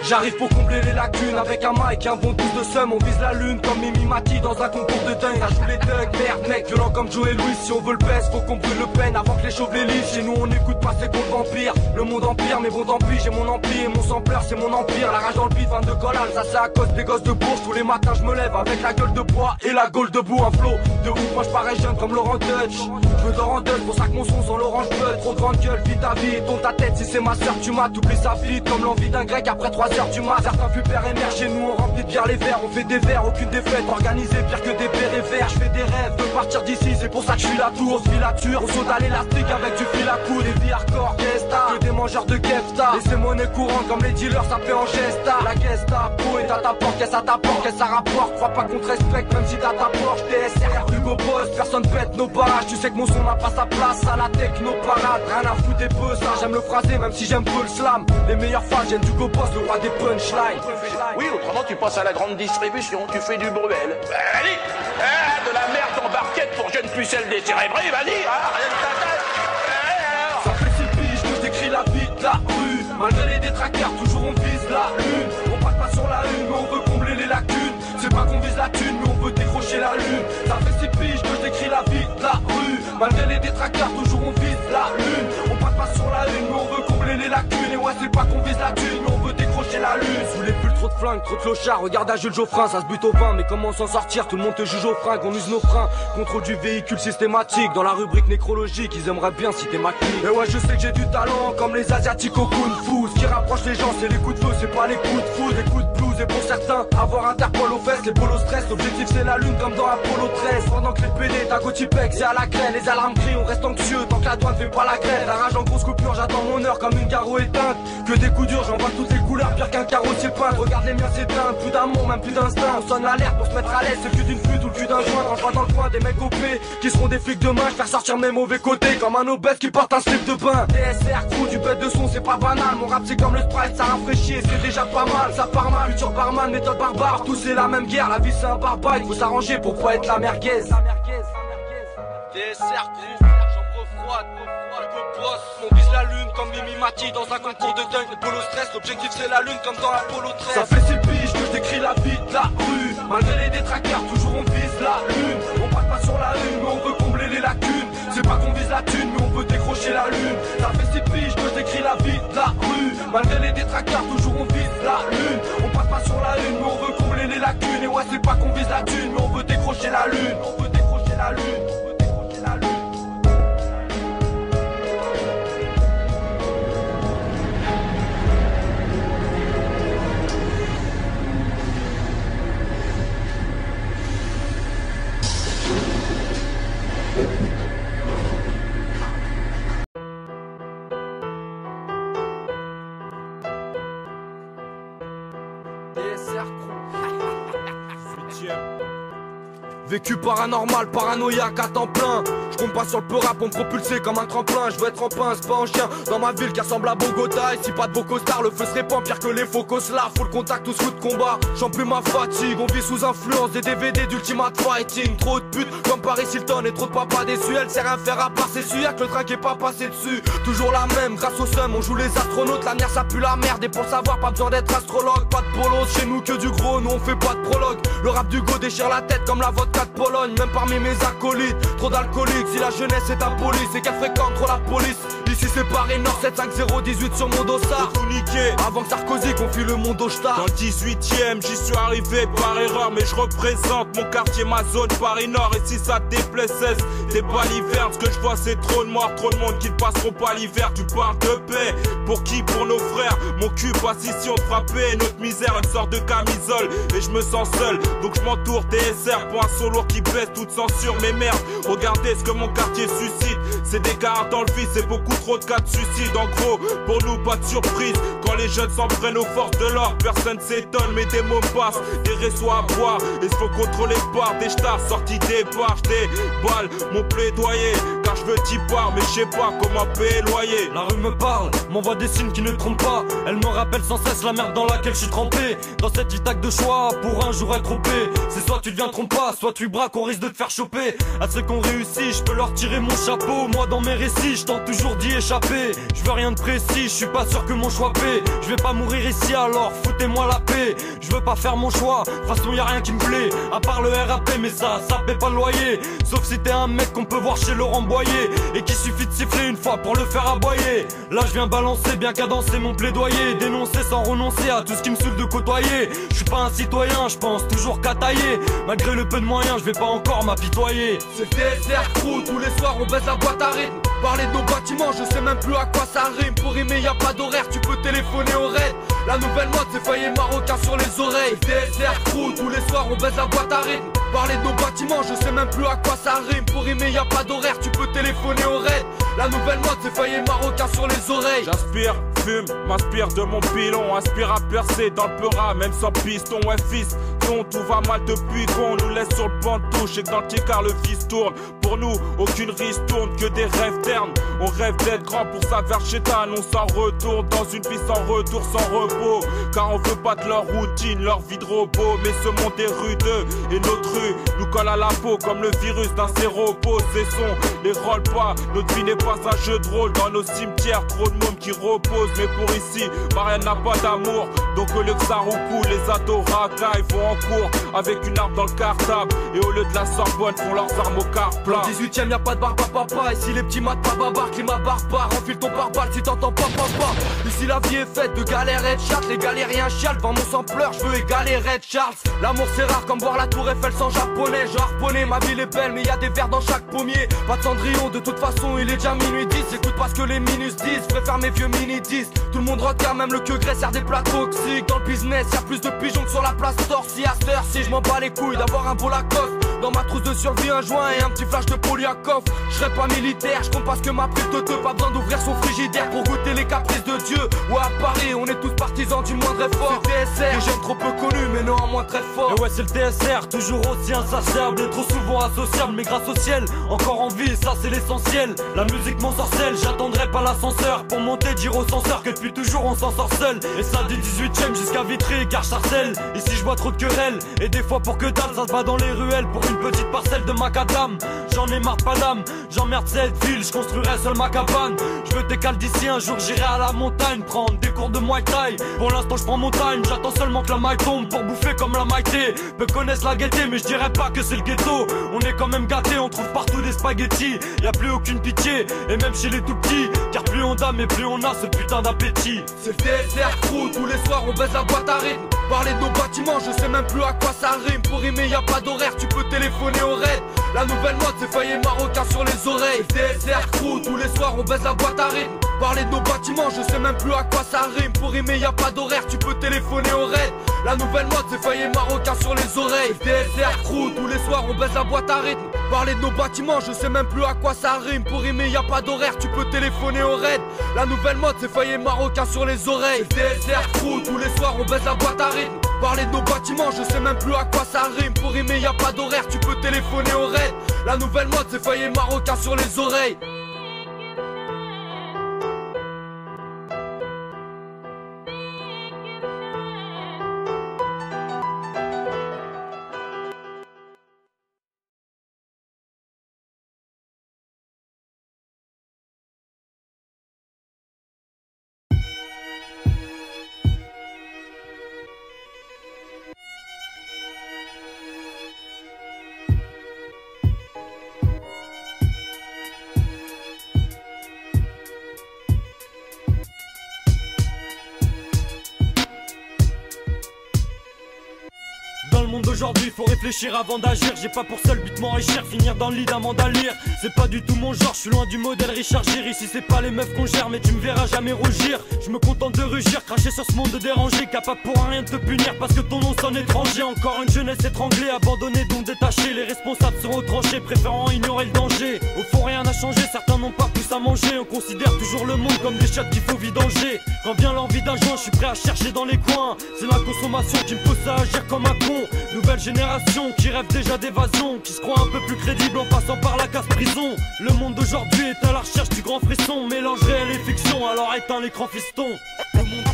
J'arrive pour combler les lacunes avec un mic et un bon douce de seum. On vise la lune comme Mimi Mati dans un concours de dingue. Ça joue les thugs, merde mec, violent comme Joe et Louis. Si on veut le baisse, faut qu'on brûle le peine avant que les chauves les lisent. Chez nous on écoute pas ces comptes vampires. Le monde empire, mais bon tant pis, j'ai mon empire et mon sampleur c'est mon empire. La rage dans le vide, 22 collales, ça c'est à cause des gosses de Bourges. Tous les matins je me lève avec la gueule de bois et la gaule debout. Un flow de ouf, moi je parais jeune comme Laurent Dutch. Je me dors en deuil, pour ça que mon son sans l'orange bud. Trop grande gueule, vis ta vie, tourne ta tête si c'est ma soeur. Tu m'as t'oublies sa vie comme l'envie d'un grec après 3 heures du mat. Certains flupers émergent chez nous, on remplit de bière les verres. On fait des verres, aucune défaite, organisé pire que des bérets verts. Je fais des rêves de partir d'ici, c'est pour ça que je suis la tour. Filature, on saute à l'élastique avec du fil à coude. Des vies hardcore, gesta, que des mangeurs de kefta. Et c'est monnaie courante comme les dealers, ça fait en gesta. La Gestapo est à ta porte, qu'est-ce à ta porte, qu'est-ce à rapporte. Crois pas qu'on te respecte même si t'as ta Porsche. TSR, Hugo Boss, personne pète nos barrages. Tu sais que mon son n'a pas sa place à la techno parade. Rien à foutre des peu ça, j'aime le phrasé même si j'aime peu le slam. Les meilleures phases viennent d'Hugo Boss, le roi des punchlines. Oui, autrement tu passes à la grande distribution, tu fais du bruel. Allez, de la merde en barquette pour jeunes pucelles décérébrées, vas-y, rien de ta tête. Ça fait 6 piges, je t'écris la vie de la rue. Malgré les détraqueurs, toujours on vise la lune. On passe pas sur la lune, mais on veut combler les lacunes. C'est pas qu'on vise la thune, mais on veut décrocher la lune. Ça fait 6 piges, je t'écris la vie de la rue. Malgré les détraqueurs, toujours on vise la lune. On passe pas sur la lune, mais on veut combler les lacunes. Et ouais, c'est pas qu'on vise la thune, mais on veut décrocher la lune. Sous les pulls, trop de flingues, trop de clochards. Regarde à Jules Geoffrin, ça se bute au vin. Mais comment s'en sortir? Tout le monde te juge au fringues, on use nos freins. Contrôle du véhicule systématique. Dans la rubrique nécrologique, ils aimeraient bien citer ma clique. Et ouais, je sais que j'ai du talent, comme les asiatiques au kung fu. Ce qui rapproche les gens, c'est les coups de feu, c'est pas les coups de foudre, les coups de blues. Et pour certains, avoir Interpol aux fesses, les polos stress. L'objectif c'est la lune comme dans Apollo 13. Pendant que les PD, ta Gotipex, c'est à la graine. Les alarmes crient, on reste anxieux tant que la douane fait pas la grève. La rage en grosse coupure, j'attends mon heure comme une garo éteinte. Que des coups durs, j'en vois toutes les couleurs, pire qu'un carrossier peint. Regarde les miens s'éteindre, plus d'amour, même plus d'instinct. On sonne l'alerte pour se mettre à l'aise, c'est le cul d'une flûte ou le cul d'un joint. Quand je vois dans le coin des mecs OP qui seront des flics demain, je faire sortir mes mauvais côtés comme un obèse qui porte un slip de bain. TSR, crew, du bête de son, c'est pas banal. Mon rap c'est comme le Sprite, ça rafraîchit et c'est déjà pas mal. Ça part mal, futur barman, méthode barbare. Tous c'est la même guerre, la vie c'est un barbare. Il faut s'arranger pour pas être la merguez. TSR, chambre froide, Hugo Boss. On vise la lune comme Mimi Mati dans un concours de dingue. Le polo stress, l'objectif c'est la lune comme dans Apollo 13. Ça fait 6 piges que je t'écris la vie de la rue. Malgré les détraqueurs, toujours on vise la lune. On passe pas sur la lune, mais on veut combler les lacunes. C'est pas qu'on vise la thune, mais on veut décrocher la lune. Ça fait 6 piges que je t'écris la vie de la rue. Malgré les détraqueurs, toujours on vise la lune. On passe pas sur la lune, mais on veut combler les lacunes. Et ouais, c'est pas qu'on vise la thune, mais on veut décrocher la lune. On veut décrocher la lune. On veut décrocher la lune. Vécu paranormal, paranoïaque à temps plein. Je compte pas sur le peu rap pour me propulser comme un tremplin. Je veux être en pince, pas en chien. Dans ma ville qui ressemble à Bogota. Et si pas de beaux costards, le feu se répand pire que les faux coslards. Faut le contact, tout ce coup de combat. J'en plus ma fatigue. On vit sous influence des DVD d'Ultimate Fighting. Trop de putes comme Paris Hilton et trop de papas déçus. Elle sert à faire à part ses suies, que le train qui est pas passé dessus. Toujours la même, grâce au seum, on joue les astronautes. La mer ça pue la merde. Et pour le savoir, pas besoin d'être astrologue. Pas de polos, chez nous que du gros, nous on fait pas de prologue. Le rap du go déchire la tête comme la vodka de Pologne. Même parmi mes acolytes, trop d'alcooliques. Si la jeunesse est impolie, c'est qu'elle fréquente trop la police. Ici c'est Paris Nord, 75018 sur mon dossard. Tout niqué. Avant que Sarkozy confie le monde au star. Dans le 18ème, j'y suis arrivé par erreur. Mais je représente mon quartier, ma zone, Paris Nord. Et si ça te déplaît, cesse, t'es pas l'hiver. Ce que je vois c'est trop de morts, trop de monde qui ne passeront pas l'hiver. Tu parles de paix, pour qui? Pour nos frères. Mon cul passe ici, on frappait. Notre misère, une sorte de camisole. Et je me sens seul, donc je m'entoure TSR. Pour un son lourd qui baisse toute censure. Mais merde, regardez ce que mon quartier suscite. C'est des cartes dans le vice, c'est beaucoup trop de cas de suicide. En gros, pour nous pas de surprise. Quand les jeunes s'en prennent aux forces de l'ordre, personne s'étonne, mais des mots passent, des réseaux à boire. Et faut contrôler par des stars sortis des barges, des balles, mon plaidoyer. Car je veux t'y part, mais je sais pas comment payer le loyer. La rue me parle, m'envoie des signes qui ne trompent pas. Elle me rappelle sans cesse la merde dans laquelle je suis trempé. Dans cette itaque de choix, pour un jour être trompé. C'est soit tu deviens trompe pas, soit tu braques, on risque de te faire choper. À ceux qu'on réussit, je peux leur tirer mon chapeau. Moi dans mes récits, je tente toujours d'y échapper. Je veux rien de précis, je suis pas sûr que mon choix paie. Je vais pas mourir ici alors foutez-moi la paix. Je veux pas faire mon choix, de toute façon y'a rien qui me plaît. À part le RAP mais ça paie pas le loyer. Sauf si t'es un mec qu'on peut voir chez Laurent Boyer et qu'il suffit de siffler une fois pour le faire aboyer. Là je viens balancer bien cadencer mon plaidoyer. Dénoncer sans renoncer à tout ce qui me saoule de côtoyer. Je suis pas un citoyen, je pense toujours qu'à tailler. Malgré le peu de moyens, je vais pas encore m'apitoyer. C'est TSR Crew, tous les soirs on baisse la boîte à rythme. Parler de nos bâtiments, je sais même plus à quoi ça rime. Pour rimer y a pas d'horaire, tu peux téléphoner au raid. La nouvelle mode c'est faillir marocain sur les oreilles. TSR Crew, tous les soirs on baisse la boîte à rythme. Parler de nos bâtiments, je sais même plus à quoi ça rime. Pour rimer y a pas d'horaire, tu peux téléphoner au raid. La nouvelle mode c'est faillir marocain sur les oreilles. J'aspire, fume, m'inspire de mon pilon. Inspire à percer dans le peura, même sans piston. Ouais fils, tout va mal depuis qu'on nous laisse sur le banc de touche. Et que dans le car le fils tourne. Pour nous, aucune risque tourne, que des rêves ternes. On rêve d'être grand pour sa verchétane. On s'en retourne dans une vie sans retour, sans repos. Car on veut pas de leur routine, leur vie de robot. Mais ce monde est rude et notre rue nous colle à la peau comme le virus d'un séropos. Cessons les rôles pas, notre vie n'est pas un jeu de rôle. Dans nos cimetières, trop de mômes qui reposent. Mais pour ici, Marianne n'a pas d'amour. Donc au lieu que ça roucoule, les ados racailles vont en cours avec une arme dans le cartable. Et au lieu de la Sorbonne, font leurs armes au car plat. 18ème y'a pas de barbe à papa. Ici les petits matent pas babar, climat barbare. Enfile ton pare-balles si t'entends pas papa. Ici la vie est faite de galères et de chattes. Les galériens chialent, devant mon sang pleure, je veux égaler Red Charles. L'amour c'est rare comme boire la tour Eiffel sans japonais. Je harponnais, ma ville est belle mais y a des vers dans chaque pommier. Pas de Cendrillon, de toute façon il est déjà minuit 10. Écoute pas ce que les minus disent, préfère mes vieux mini 10. Tout le monde regarde, même le queue grès sert des plats toxiques. Dans le business y'a plus de pigeons que sur la place Torsi. À cette heure-ci je m'en bats les couilles d'avoir un beau Lacoste. Dans ma trousse de survie un joint et un petit flash de Polyakov. Je serai pas militaire, je compte pas ce que m'a pris de deux. Pas besoin d'ouvrir son frigidaire pour goûter les caprices de Dieu. Ouais à Paris on est tous partisans du moindre effort. C'est TSR, des jeunes trop peu connus mais néanmoins très forts. Et ouais c'est le TSR, toujours aussi insatiable et trop souvent associable. Mais grâce au ciel, encore en vie, ça c'est l'essentiel. La musique m'ensorcelle, j'attendrai pas l'ascenseur pour monter, dire au censeur que depuis toujours on s'en sort seul. Et ça du 18ème jusqu'à Vitry car Charcel. Ici je vois trop de querelles et des fois pour que dalle ça se bat dans les ruelles pour une petite parcelle de macadam. J'en ai marre pas d'âme, j'emmerde cette ville, je construirai seul ma cabane. Je veux décaler d'ici un jour, j'irai à la montagne prendre des cours de Muay Thai. Pour l'instant je prends mon time, j'attends seulement que la maille tombe pour bouffer comme la Maïté. Peu connaissent la gaieté mais je dirais pas que c'est le ghetto. On est quand même gâtés, on trouve partout des spaghettis. Y'a plus aucune pitié, et même chez les tout petits. Car plus on dame et plus on a ce putain d'appétit. C'est le TSR Crew, tous les soirs on baisse la boîte à rythme. Parler de nos bâtiments, je sais même plus à quoi ça rime. Pour rimer y'a pas d'horaire, tu peux téléphoner au raid. La nouvelle mode c'est faillir marocain sur les oreilles. TSR Crew, tous les soirs on baisse la boîte à rythme. Parler de nos bâtiments, je sais même plus à quoi ça rime. Pour rimer y'a pas d'horaire, tu peux téléphoner au raid. La nouvelle mode c'est faillir marocain sur les oreilles. TSR Crew, tous les soirs on baisse la boîte à rythme. Parler de nos bâtiments, je sais même plus à quoi ça rime. Pour rimer y'a pas d'horaire, tu peux téléphoner au raid. La nouvelle mode c'est faillir marocain sur les oreilles. TSR Crew, tous les soirs on baisse la boîte à rythme. Parler de nos bâtiments, je sais même plus à quoi ça rime. Pour rimer y'a pas d'horaire, tu peux téléphoner au raid. La nouvelle mode c'est faillir marocain sur les oreilles. Dans le monde d'aujourd'hui, faut réfléchir avant d'agir. J'ai pas pour seul but m'enrichir, finir dans le lit d'un mandalire. C'est pas du tout mon genre, je suis loin du modèle Richard Gere. Ici c'est pas les meufs qu'on gère, mais tu me verras jamais rougir. Je me contente de rugir, cracher sur ce monde de dérangé. Capable pour un rien de te punir parce que ton nom sonne étranger. Encore une jeunesse étranglée, abandonnée, donc détachée. Les responsables seront tranchés, préférant ignorer le danger. Au fond rien n'a changé, certains n'ont pas plus à manger. On considère toujours le monde comme des chiottes qu'il faut vidanger. Quand vient l'envie d'un joint, je suis prêt à chercher dans les coins. C'est la consommation qui me pousse à agir comme un con. Nouvelle génération qui rêve déjà d'évasion, qui se croit un peu plus crédible en passant par la case prison. Le monde d'aujourd'hui est à la recherche du grand frisson, mélange réel et fiction, alors éteins l'écran fiston. Le monde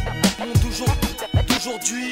d'aujourd'hui,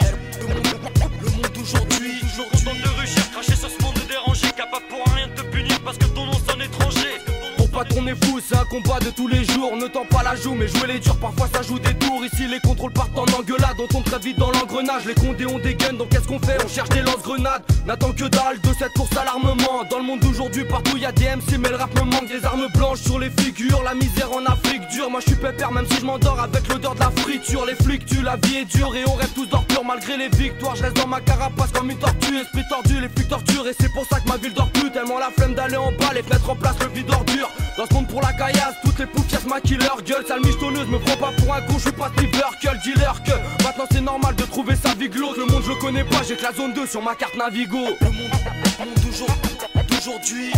le monde d'aujourd'hui, Content de rugir, cracher sur ce monde dérangé, capable pour rien de te punir parce que ton nom sonne étranger. Pour patron est fou, c'est un combat de tous les jours. Ne tends pas la joue, mais jouer les durs, parfois ça joue des tours. Ici les contrôles partent en engueulade, on tombe très vite dans l'engrenage. Les condés ont des guns, donc qu'est-ce qu'on fait? On cherche des lance-grenades, n'attend que dalle de cette course à l'armement. Dans le monde d'aujourd'hui, partout y a des MC, mais le rap me manque. Des armes blanches sur les figures, la misère en Afrique dure. Moi je suis pépère, même si je m'endors avec l'odeur de la friture. Les flics tuent, la vie est dure et on rêve tous d'or pur. Malgré les victoires, je reste dans ma carapace comme une tortue. Esprit tordu, les flics torturent, et c'est pour ça que ma ville dort plus. Tellement la flemme d'aller en bas, les fenêtres en place, le vide ordure. Dans ce monde pour la caillasse, toutes les poufias maquillent leur gueule. Sale michetonneuse, me prends pas pour un con, je suis pas Steve Urkel, dealer que maintenant c'est normal de trouver sa vie glauque. Le monde je le connais pas, j'ai que la zone 2 sur ma carte Navigo. Le monde d'aujourd'hui,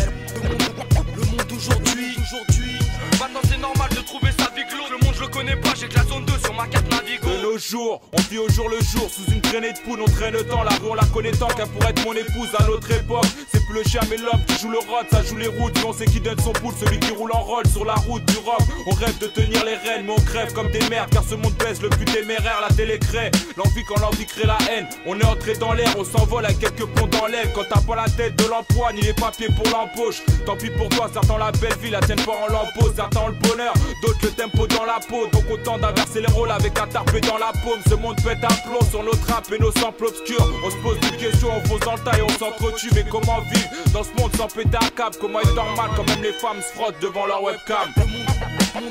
le monde d'aujourd'hui, maintenant c'est normal de trouver sa vie glauque. Le monde je le connais pas, j'ai que la zone 2 sur ma carte Navigo. De nos jours, on vit au jour le jour, sous une traînée de poudre, on traîne le temps, la rue on la connaît tant qu'elle pourrait être mon épouse à notre époque. C'est plus le chien mais l'homme qui joue le rod, ça joue les routes, et on sait qui donne son pouls, celui qui roule en rôle sur la route du rock. On rêve de tenir les rênes, mais on crève comme des merdes, car ce monde pèse le plus téméraire, la télé crée l'envie quand l'envie crée la haine. On est entré dans l'air, on s'envole avec quelques ponts dans l'aile. Quand t'as pas la tête de l'emploi, ni les papiers pour l'embauche, tant pis pour toi, certains la belle vie, la tienne pas en lampeau, certains ont le bonheur, d'autres le tempo dans la peau. Donc autant d'inverser les rôles avec un tarpé dans la paume. Ce monde pète un plomb sur nos trappes et nos samples obscurs. On se pose des questions, on fonce dans le tas et on s'entretue. Mais comment vivre dans ce monde sans péter un câble? Comment être normal quand même les femmes se frottent devant leur webcam? Le monde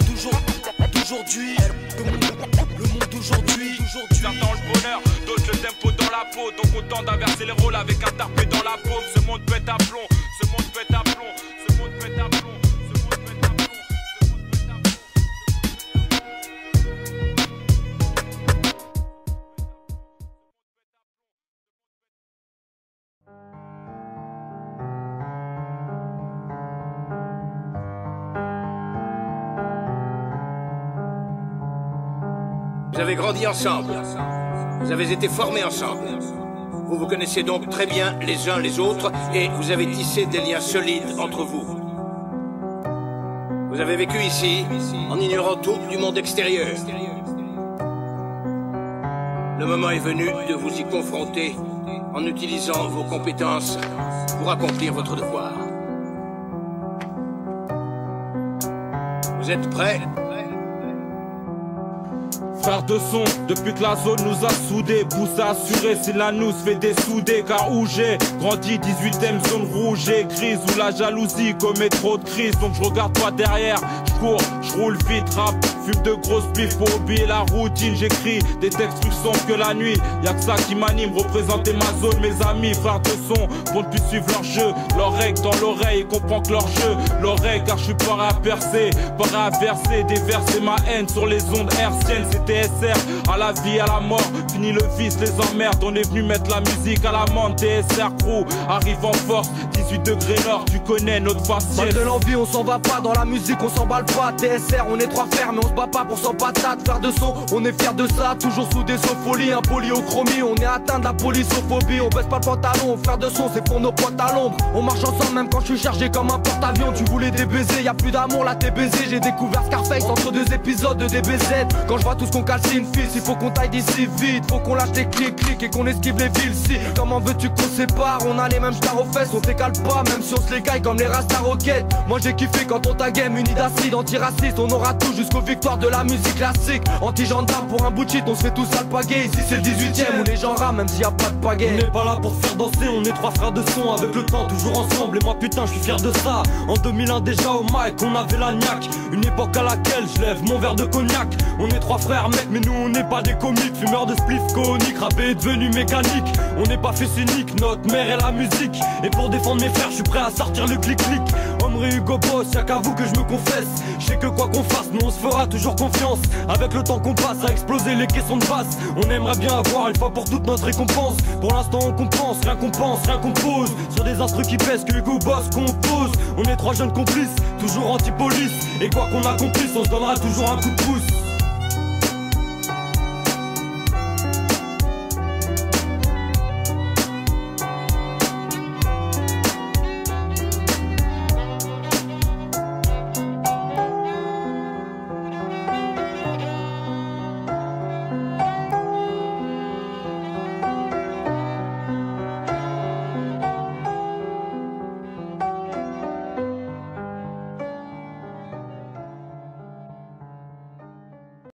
d'aujourd'hui, le monde d'aujourd'hui, certains ont le bonheur, d'autres le tempo dans la peau. Donc autant d'inverser les rôles avec un tarpé dans la paume. Ce monde pète un plomb, ce monde pète un plomb, ce monde pète un plomb. Vous avez grandi ensemble, vous avez été formés ensemble, vous vous connaissez donc très bien les uns les autres et vous avez tissé des liens solides entre vous. Vous avez vécu ici en ignorant tout du monde extérieur. Le moment est venu de vous y confronter en utilisant vos compétences pour accomplir votre devoir. Vous êtes prêts ? Frère de son, depuis que la zone nous a soudés, pousse à assurer si la nous fait dessouder. Car où j'ai grandi, 18ème zone rouge et grise, où la jalousie commet trop de crises. Donc je regarde pas derrière, je cours, je roule vite, rap, fume de grosses bifs pour oublier la routine. J'écris des textes plus sombres que la nuit, y'a que ça qui m'anime, représenter ma zone, mes amis. Frère de son, pour ne plus suivre leur jeu, l'oreille dans l'oreille, comprend que leur jeu, l'oreille car je suis pas à percer, pas à verser, déverser ma haine sur les ondes hertziennes. TSR, à la vie, à la mort, fini le vice, les emmerdes. On est venu mettre la musique à l'amende. TSR crew arrive en force, 18 degrés nord, tu connais notre faciès. Mal de l'envie, on s'en va pas, dans la musique on s'emballe pas. TSR, on est trois frères, mais on se bat pas pour son patate. Faire de son, on est fiers de ça, toujours sous des sopholies, un polyochromie. On est atteint de la polysophobie, on baisse pas le pantalon. Faire de son, c'est pour nos potes à l'ombre. On marche ensemble même quand je suis chargé comme un porte-avions. Tu voulais des baisers, y'a plus d'amour, là t'es baisé. J'ai découvert Scarface entre deux épisodes de DBZ. Quand je vois tout ce qu'on calcine fils, il faut qu'on taille d'ici vite. Faut qu'on lâche les clics et qu'on esquive les villes. Si, comment veux-tu qu'on sépare? On a les mêmes stars aux fesses, on t'écale pas, même si on se les caille comme les Rasta Rocket. Moi j'ai kiffé quand on t'a game, uni d'acide, antiraciste. On aura tout jusqu'aux victoires de la musique classique. Anti-gendarme pour un bout de shit, on se fait tous alpaguer. Ici c'est le 18ème où les gens rament même s'il y a pas de pagaie. On n'est pas là pour faire danser, on est trois frères de son. Avec le temps toujours ensemble, et moi putain je suis fier de ça. En 2001 déjà au mic, on avait la niaque. Une époque à laquelle je lève mon verre de cognac. On est trois frères mec, mais nous on n'est pas des comiques. Fumeurs de spliff coniques, rappé est devenu mécanique. On n'est pas fait cynique, notre mère est la musique. Et pour défendre mes frères, je suis prêt à sortir le clic-clic. Omri Hugo Boss, y'a qu'à vous que je me confesse. Je sais que quoi qu'on fasse, nous on se fera toujours confiance. Avec le temps qu'on passe à exploser les caissons de basse. On aimerait bien avoir une fois pour toute notre récompense. Pour l'instant on compense, rien qu'on pense, rien qu'on pose. Sur des instrus qui pèsent que Hugo Boss compose. On est trois jeunes complices, toujours anti-police. Et quoi qu'on accomplisse, on se donnera toujours un coup de pouce.